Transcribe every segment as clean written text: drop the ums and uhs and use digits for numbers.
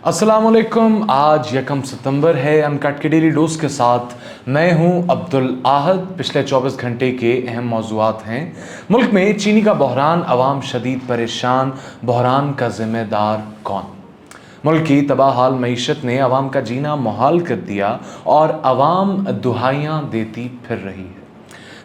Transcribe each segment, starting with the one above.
अस्सलाम वालेकुम। आज 1 सितंबर है। अनकट के डेली डोज के साथ मैं हूं अब्दुल आहद। पिछले 24 घंटे के अहम मौज़ूआत हैं। मुल्क में चीनी का बहरान, अवाम शदीद परेशान, बहरान का ज़िम्मेदार कौन? मुल्क की तबाह हाल मईशत ने अवाम का जीना मुहाल कर दिया और अवाम दुहाइयाँ देती फिर रही है।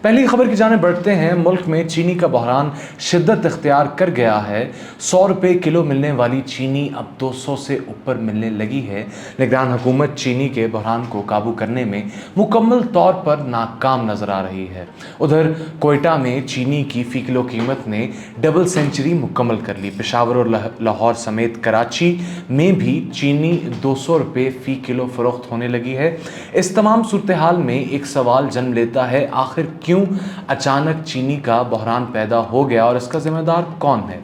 पहली खबर की जाने बढ़ते हैं। मुल्क में चीनी का बहरान शिद्दत इख्तियार कर गया है। 100 रुपये किलो मिलने वाली चीनी अब 200 से ऊपर मिलने लगी है। निगरान हुकूमत चीनी के बहरान को काबू करने में मुकम्मल तौर पर नाकाम नजर आ रही है। उधर कोयटा में चीनी की फ़ी किलो कीमत ने डबल सेंचुरी मुकम्मल कर ली। पेशावर और लाहौर समेत कराची में भी चीनी 200 रुपये फ़ी किलो फ़रोख्त होने लगी है। इस तमाम सूरत हाल में एक सवाल जन्म लेता है, आखिर क्यों अचानक चीनी का बहरान पैदा हो गया और इसका जिम्मेदार कौन है?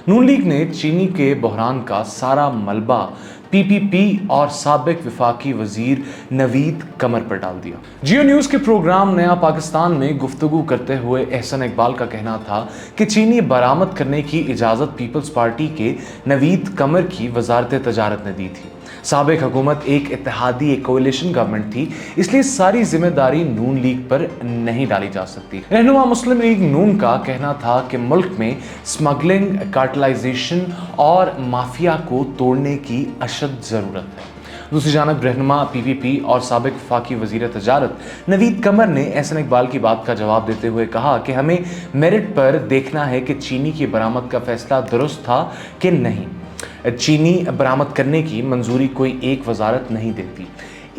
नून लीग ने चीनी के बहरान का सारा मलबा पीपीपी और साबिक वफाकी वजीर नवीद कमर पर डाल दिया। जियो न्यूज़ के प्रोग्राम नया पाकिस्तान में गुफ्तगू करते हुए एहसन इकबाल का कहना था कि चीनी बरामद करने की इजाज़त पीपल्स पार्टी के नवीद कमर की वजारत तजारत ने दी थी। साबिक हुकूमत एक इत्तेहादी, एक कोएलिशन गवर्नमेंट थी, इसलिए सारी जिम्मेदारी नून लीग पर नहीं डाली जा सकती। रहनुमा मुस्लिम लीग नून का कहना था कि मुल्क में स्मगलिंग, कार्टलाइजेशन और माफिया को तोड़ने की अशद ज़रूरत है। दूसरी जानब रहनुमा पीपीपी और साबिक वफाकी वज़ीर तजारत नवीद कमर ने एहसन इकबाल की बात का जवाब देते हुए कहा कि हमें मेरिट पर देखना है कि चीनी की बरामद का फैसला दुरुस्त था कि नहीं। चीनी बरामद करने की मंजूरी कोई एक वजारत नहीं देती।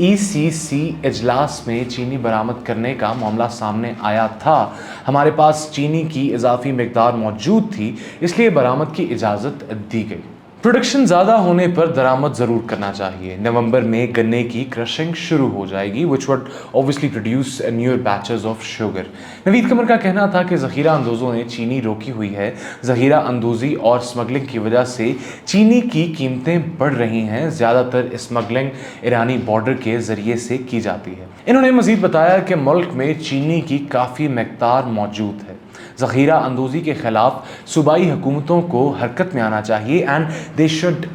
ईसीसी इजलास में चीनी बरामद करने का मामला सामने आया था। हमारे पास चीनी की इजाफी मिकदार मौजूद थी, इसलिए बरामद की इजाज़त दी गई। प्रोडक्शन ज़्यादा होने पर दरामद ज़रूर करना चाहिए। नवंबर में गन्ने की क्रशिंग शुरू हो जाएगी, which would obviously produce newer batches of sugar. Naveed Qamar का कहना था कि ज़ख़ीरा अंदोज़ों ने चीनी रोकी हुई है। ज़ख़ीरा अंदोज़ी और स्मगलिंग की वजह से चीनी की कीमतें बढ़ रही हैं। ज़्यादातर स्मगलिंग ईरानी बॉर्डर के ज़रिए से की जाती है। इन्होंने मज़ीद बताया कि मुल्क में चीनी की काफ़ी मिक़दार मौजूद है। ज़ख़ीरा अंदोज़ी के ख़िलाफ़ सूबाई हुकूमतों को हरकत में आना चाहिए and they should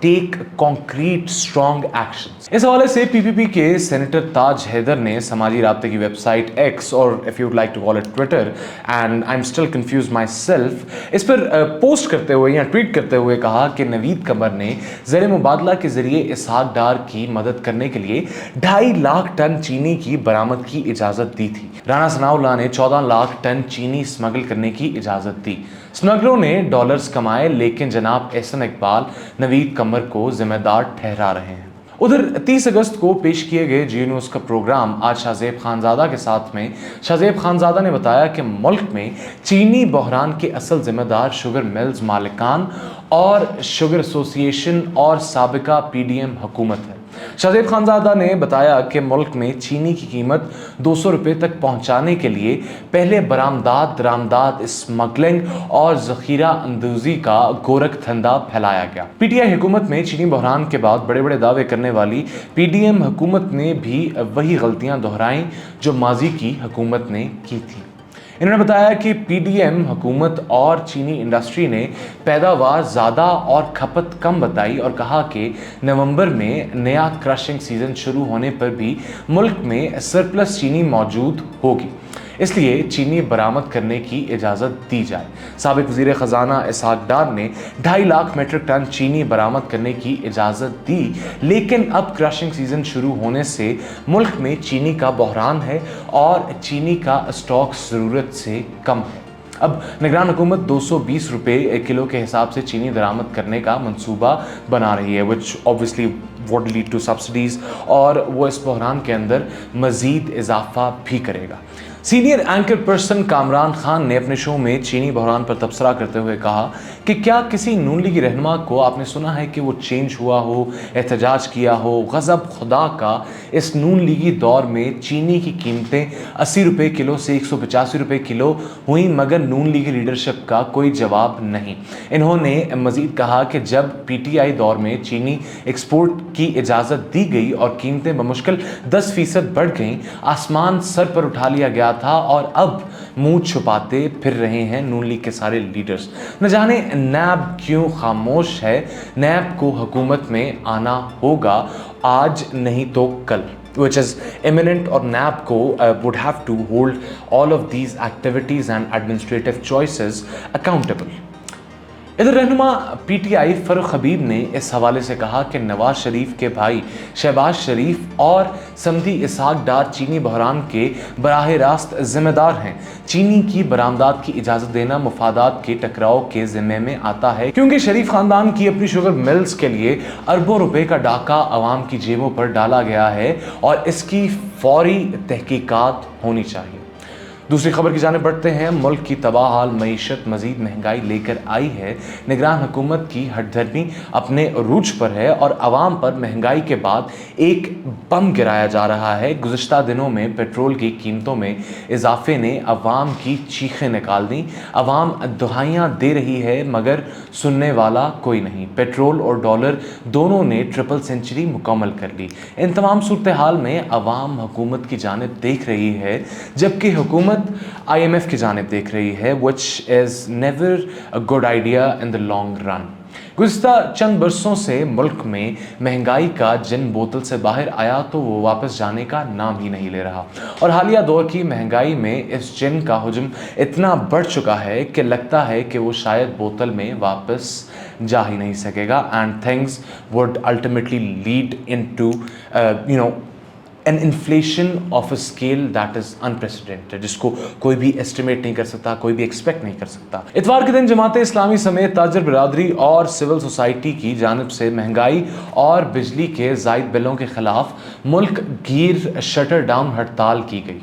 take concrete strong action. इस हवाले से पीपीपी के सेनेटर ताज हैदर ने समाजी राब्ते की वेबसाइट एक्स, और if you'd like to call it Twitter, and I am still confuse myself, इस पर पोस्ट करते हुए या ट्वीट करते हुए कहा कि नवीद कमर ने ज़र मुबादला के ज़रिए इसहाक डार की मदद करने के लिए 2.5 लाख टन चीनी की बरामद की इजाज़त दी थी। राना सनाउल्लाह ने 14 लाख टन चीनी स्मगल करने की इजाज़त दी। स्मगलरों ने डॉलर्स कमाए, लेकिन जनाब एहसन इकबाल नवीद कमर को जिम्मेदार ठहरा रहे हैं। उधर 30 अगस्त को पेश किए गए जियो न्यूज़ का प्रोग्राम आज शाहज़ेब खानज़ादा के साथ में शाहज़ेब खानज़ादा ने बताया कि मुल्क में चीनी बहरान के असल जिम्मेदार शुगर मिल्स मालिकान और शुगर एसोसिएशन और साबिका पीडीएम हुकूमत है। शाहज़ेब खानज़ादा ने बताया कि मुल्क में चीनी की कीमत 200 रुपये तक पहुंचाने के लिए पहले बरामदात, दरामदात, स्मगलिंग और ज़ख़ीरा अंदोज़ी का गोरख धंधा फैलाया गया। पीटीआई हुकूमत में चीनी बहरान के बाद बड़े बड़े दावे करने वाली पीडीएम हुकूमत ने भी वही गलतियां दोहराईं जो माजी की हुकूमत ने की थी। इन्होंने बताया कि पीडीएम हुकूमत और चीनी इंडस्ट्री ने पैदावार ज़्यादा और खपत कम बताई और कहा कि नवंबर में नया क्रशिंग सीज़न शुरू होने पर भी मुल्क में सरप्लस चीनी मौजूद होगी, इसलिए चीनी बरामद करने की इजाज़त दी जाए। साबिक वज़ीर ख़जाना इसहाक डार ने 2.5 लाख मीट्रिक टन चीनी बरामद करने की इजाज़त दी, लेकिन अब क्रशिंग सीज़न शुरू होने से मुल्क में चीनी का बहरान है और चीनी का स्टॉक ज़रूरत से कम है। अब निगरान हुकूमत 220 रुपये किलो के हिसाब से चीनी दरामद करने का मंसूबा बना रही है, which obviously would lead to subsidies, और वो इस बहरान के अंदर मज़ीद इजाफा भी करेगा। Senior anchor person Kamran Khan ने अपने शो में चीनी बहरान पर तबसरा करते हुए कहा कि क्या किसी नून लीगी रहनुमा को आपने सुना है कि वो चेंज हुआ हो, एहतजाज किया हो? गज़ब खुदा का, इस नून लीगी दौर में चीनी की कीमतें 80 रुपये किलो से 185 रुपये किलो हुई, मगर नून लीगी लीडरशिप का कोई जवाब नहीं। इन्होंने मज़ीद कहा कि जब पीटीआई दौर में चीनी एक्सपोर्ट की इजाज़त दी गई और कीमतें बमुश्किल 10% बढ़ गईं, आसमान सर पर उठा लिया गया गया था और अब मुंह छुपाते फिर रहे हैं नून लीग के सारे लीडर्स। न जाने नैब क्यों खामोश है। नैब को हुकूमत में आना होगा, आज नहीं तो कल, which is imminent, और NAB को would have to hold all of these activities and administrative choices accountable। इधर रहनुमा PTI फरूख हबीब ने इस हवाले से कहा कि नवाज शरीफ के भाई शहबाज शरीफ और समधी इसहाक डार चीनी बहरान के बराह रास्त जिम्मेदार हैं। चीनी की बरामदात की इजाज़त देना मुफादात के टकराव के जिम्मे में आता है, क्योंकि शरीफ खानदान की अपनी शुगर मिल्स के लिए अरबों रुपए का डाका आवाम की जेबों पर डाला गया है और इसकी फौरी तहकीकात होनी चाहिए। दूसरी खबर की जानिब बढ़ते हैं। मुल्क की तबाह हाल मईशत मजीद महंगाई लेकर आई है। निगरान हुकूमत की हठधर्मी अपने रूज पर है और आवाम पर महंगाई के बाद एक बम गिराया जा रहा है। गुज़िश्ता दिनों में पेट्रोल की कीमतों में इजाफे ने अवाम की चीखें निकाल दी। अवाम दुहाइयाँ दे रही है मगर सुनने वाला कोई नहीं। पेट्रोल और डॉलर दोनों ने ट्रिपल सेंचुरी मुकम्मल कर ली। इन तमाम सूरत हाल में अवाम हुकूमत की जानिब देख रही है, जबकि हुकूमत IMF की जानिब देख रही है, which is never a good idea in the long run। गुज़िश्ता चंद बरसों से मुल्क में महंगाई का जिन बोतल से बाहर आया तो वो वापस जाने का नाम ही नहीं ले रहा, और हालिया दौर की महंगाई में इस जिन का हुजूम इतना बढ़ चुका है कि लगता है कि वो शायद बोतल में वापस जा ही नहीं सकेगा। And things would ultimately lead into an inflation of a scale that is unprecedented, जिसको कोई भी एस्टिमेट नहीं कर सकता, कोई भी एक्सपेक्ट नहीं कर सकता। इतवार के दिन जमात इस्लामी समेत ताजर बिरादरी और सिविल सोसाइटी की जानिब से महंगाई और बिजली के ज़ायद बिलों के खिलाफ मुल्क गिर शटर डाउन हड़ताल की गई।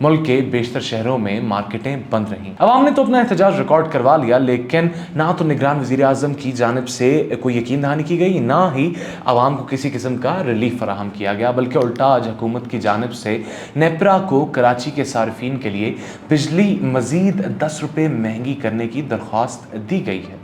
मुल्क के बेशतर शहरों में मार्केटें बंद रहीं। अवाम ने तो अपना एहतजाज रिकॉर्ड करवा लिया, लेकिन ना तो निगरान वज़ीर आज़म की जानिब से कोई यकीन दहानी की गई, ना ही अवाम को किसी किस्म का रिलीफ फराहम किया गया, बल्कि उल्टा आज हुकूमत की जानिब से नेपरा को कराची के सार्फिन के लिए बिजली मज़ीद 10 रुपये महंगी करने की दरख्वास्त दी गई है।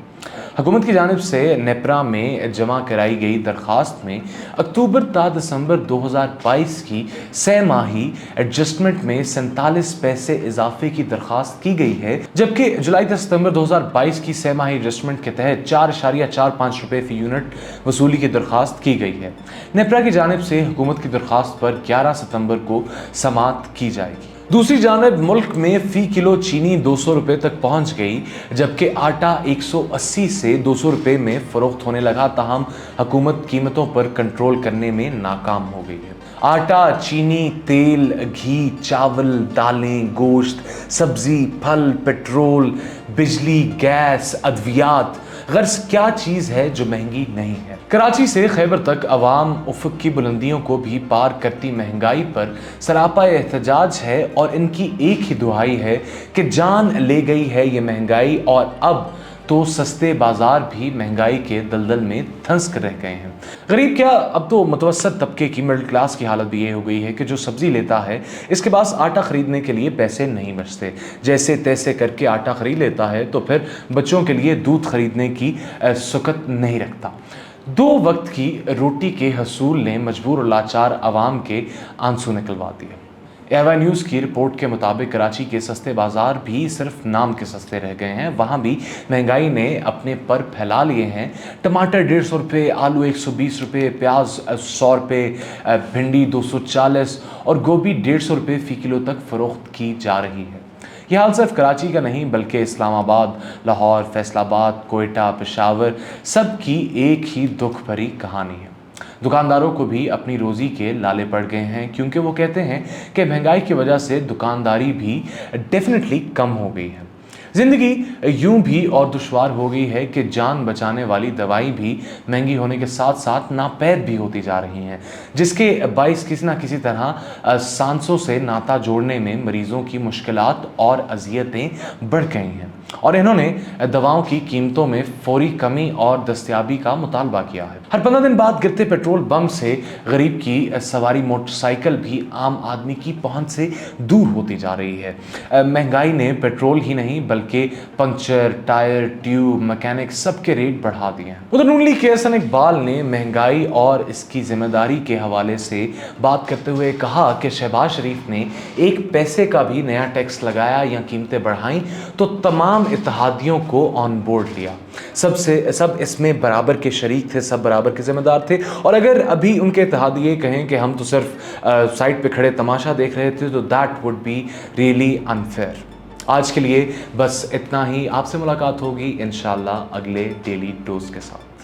हुकूमत की जानिब से नेपरा में जमा कराई गई दरख्वास्त में अक्टूबर ता दिसंबर 2022 की 6 माही एडजस्टमेंट में 47 पैसे इजाफे की दरख्वास्त की गई है, जबकि जुलाई से सितंबर 2022 की 6 माही एडजस्टमेंट के तहत 4.45 रुपये फी यूनिट वसूली की दरख्वास्त की गई है। नेपरा की जानिब से हुकूमत की दरख्वास्त पर 11 सितंबर को समाअत की जाएगी। दूसरी जानिब मुल्क में फ़ी किलो चीनी 200 रुपये तक पहुंच गई, जबकि आटा 180 से 200 रुपये में फ़रोख्त होने लगा। ताहम हुकूमत कीमतों पर कंट्रोल करने में नाकाम हो गई है। आटा, चीनी, तेल, घी, चावल, दालें, गोश्त, सब्ज़ी, फल, पेट्रोल, बिजली, गैस, अद्वियात, गर्ज क्या चीज़ है जो महंगी नहीं है। कराची से खैबर तक अवाम उफ़क़ की बुलंदियों को भी पार करती महंगाई पर सरापा एहतजाज है और इनकी एक ही दुहाई है कि जान ले गई है ये महंगाई, और अब तो सस्ते बाजार भी महंगाई के दलदल में धंस कर रह गए हैं। गरीब क्या, अब तो मुतवस्सत तबके की मिडिल क्लास की हालत भी ये हो गई है कि जो सब्ज़ी लेता है इसके पास आटा ख़रीदने के लिए पैसे नहीं बचते। जैसे तैसे करके आटा ख़रीद लेता है तो फिर बच्चों के लिए दूध ख़रीदने की सुकत नहीं रखता। 2 वक्त की रोटी के हसूल ने मजबूर और लाचार आवाम के आंसू निकलवा दिए। AY न्यूज़ की रिपोर्ट के मुताबिक कराची के सस्ते बाज़ार भी सिर्फ नाम के सस्ते रह गए हैं। वहाँ भी महंगाई ने अपने पर फैला लिए हैं। टमाटर 150 रुपये, आलू 120 रुपये, प्याज 100 रुपये, भिंडी 240 और गोभी 150 रुपये फ़ी किलो तक फ़रोख्त की जा रही है। यह हाल सिर्फ कराची का नहीं बल्कि इस्लामाबाद, लाहौर, फैसलाबाद, कोयटा, पेशावर सब की एक ही दुख भरी कहानी है। दुकानदारों को भी अपनी रोज़ी के लाले पड़ गए हैं, क्योंकि वो कहते हैं कि महंगाई की वजह से दुकानदारी भी डेफिनेटली कम हो गई है। ज़िंदगी यूं भी और दुश्वार हो गई है कि जान बचाने वाली दवाई भी महंगी होने के साथ साथ नापैद भी होती जा रही हैं, जिसके बाइस किसी न किसी तरह सांसों से नाता जोड़ने में मरीज़ों की मुश्किलात और अजियतें बढ़ गई हैं। और इन्होंने दवाओं की कीमतों में फौरी कमी और दस्तयाबी का मुतालबा किया है। हर 15 दिन बाद गिरते पेट्रोल बम से गरीब की सवारी मोटरसाइकिल भी आम आदमी की पहुंच से दूर होती जा रही है। महंगाई ने पेट्रोल ही नहीं बल्कि पंचर, टायर, ट्यूब, मैकेनिक सबके रेट बढ़ा दिए हैं। उधर नून लीग के एहसन इकबाल ने महंगाई और इसकी जिम्मेदारी के हवाले से बात करते हुए कहा कि शहबाज शरीफ ने 1 पैसे का भी नया टैक्स लगाया या कीमतें बढ़ाई तो तमाम इत्तेहादियों को ऑन बोर्ड लिया। सब इसमें बराबर के शरीक थे, सब बराबर के जिम्मेदार थे। और अगर अभी उनके इत्तेहादिये कहें कि हम तो सिर्फ साइड पे खड़े तमाशा देख रहे थे तो that would be really unfair. आज के लिए बस इतना ही। आपसे मुलाकात होगी इंशाल्लाह अगले डेली डोज के साथ।